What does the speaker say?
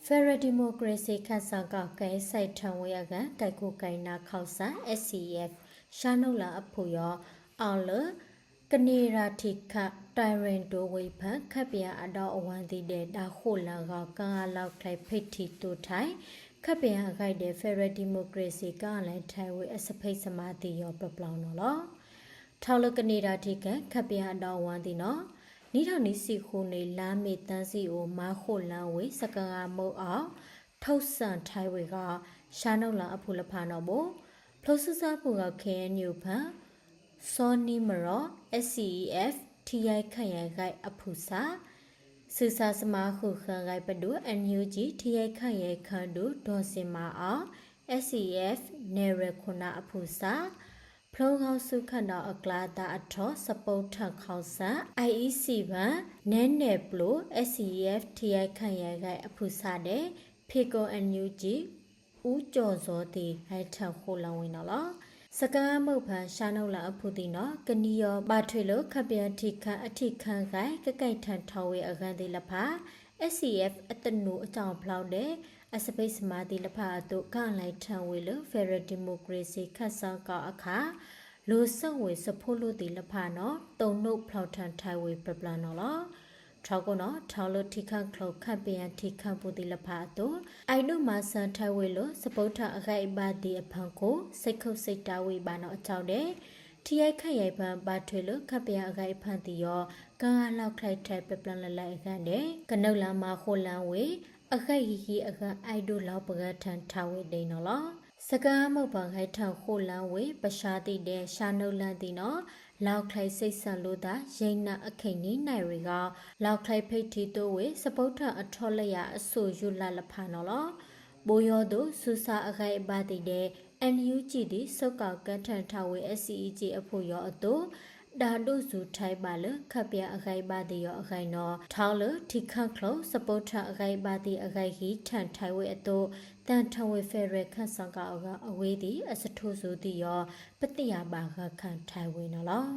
Federal Democracy ခန့်ဆောင်ကကဲစိုက်ထံဝရကကိုက်ကိုကိုင်နာခေါဆာ SCF ရှာနုလာအဖို့ရောအောင်လကနေရာတိခတိုင်ရင်တိုဝိဖန်ခပ်ပြအတော်အဝန်တည်တဲ့ဒါခိုလာကကာလောက်ထိုင်ဖိတ်တီတိုထိုင်ခပ်ပြအခိုက်တဲ့ Federal Democracy ကလည်းထိုင်ဝအစဖိတ်စမာတီရောပပလောင်နော်ထောက်လကနေရာတိခခပ်ပြအတော်ဝန်တည်နော်နီထောင်နီစီခုနေလာမေတန်းစီကိုမာခိုလန်ဝေစကငါမုတ်အောင်ထုတ်ဆန်ထိုင်ဝေကရှာနုလာအဖူလဖာနော်ဘောဖလို့ဆဆဖူက KNU ဖန်စောနီမရော SCEF TI ခန့်ရဂိုက်အဖူစာစုစာစမာခုခန်ဂိုက်ပဒူ NUG TI ခန့်ရခန်ဒူဒေါ်စင်မာအောင် SCEF နေရခုနာအဖူစာဖလောကောက်စုခန့်တော်အကလာတာအထောစပုတ်ထခေါဆာ IEC ဗန်နဲနယ်ပလို SCEF TI ခန့်ရဂိုက်အဖူစာတဲ့ဖေကို NUG ဦးကျော်စောတီဟိုက်ထခိုလောင်ဝင်နော်စကားမုတ်ဖန်ရှာနုလာအဖူတီနော်ကနီယောဘာထွေလို့ခပ်ပြန်ထိခန့်အထိခန့်ခိုင်ကကိုက်ထန်ထောဝေအကန်တီလဖာ SCF အတနူအကြောင်းဖလောက်တဲ့အစပိတ်စမာတီလဖာတို့ကလိုက်ထံဝေလို့ Federal Democracy ခတ်ဆောင်ကအခါလိုဆော့ဝေစဖို့လို့တီလဖာနော်တုံနှုတ်ဖလောက်ထန်ထိုင်ဝေပပလနော်ထောက်ကောနော်ထောက်လို့ထိခန့်ခလောက်ခပ်ပြန်ထိခန့်ပူတီလဖာတို့အိုင်နုမဆန်ထိုင်ဝေလို့စပုတ်ထအခိုက်ပါတီအဖန်ကိုစိတ်ခုတ်စိတ်တာဝေပါနော်အချောက်တဲ့ထိရိုက်ခန့်ရိုက်ပန်ပါထွေလို့ခပ်ပြန်အခိုက်ဖန်တီရောကာလောက်ခိုက်ထိုင်ပပလန်လလိုက်အခန့်တဲ့ကနုတ်လာမခိုလန်ဝေအခိုက်ဟီအခန့်အိုက်ဒိုလောက်ပကထန်ထားဝေဒိန်နော်စကားမုတ်ပါခိုက်ထောက်ခိုလန်ဝေပရှာတိတဲ့ရှာနုလန်တီနော်လောက်ခိုက်စိတ်ဆန်လို့သာရိန်နာအခိန်နီနိုင်ရီကလောက်ခိုက်ဖိတ်တီတိုဝေစပုတ်ထအထောလရအဆူယူလာလဖာနော်ဘိုယောတို့ဆူစာအခိုက်ပါတိတဲ့ NUG ဒီစုတ်ကောက်ကထန်ထဝေ SCEG အဖို့ရောအတူဒါတို့စုထိုင်ပါလခပ်ပြအခိုက်ပါတိရောအခိုင်နော်ထောင်းလထိခန့်ခလို့စပုတ်ထအခိုက်ပါတိအခိုက်ဟီထန်ထိုင်ဝေအတူတန်ထဝေဖဲရခန့်ဆောင်ကအဝေးဒီအစထိုးစုတီရောပတိယပါခန့်ထိုင်ဝေနော်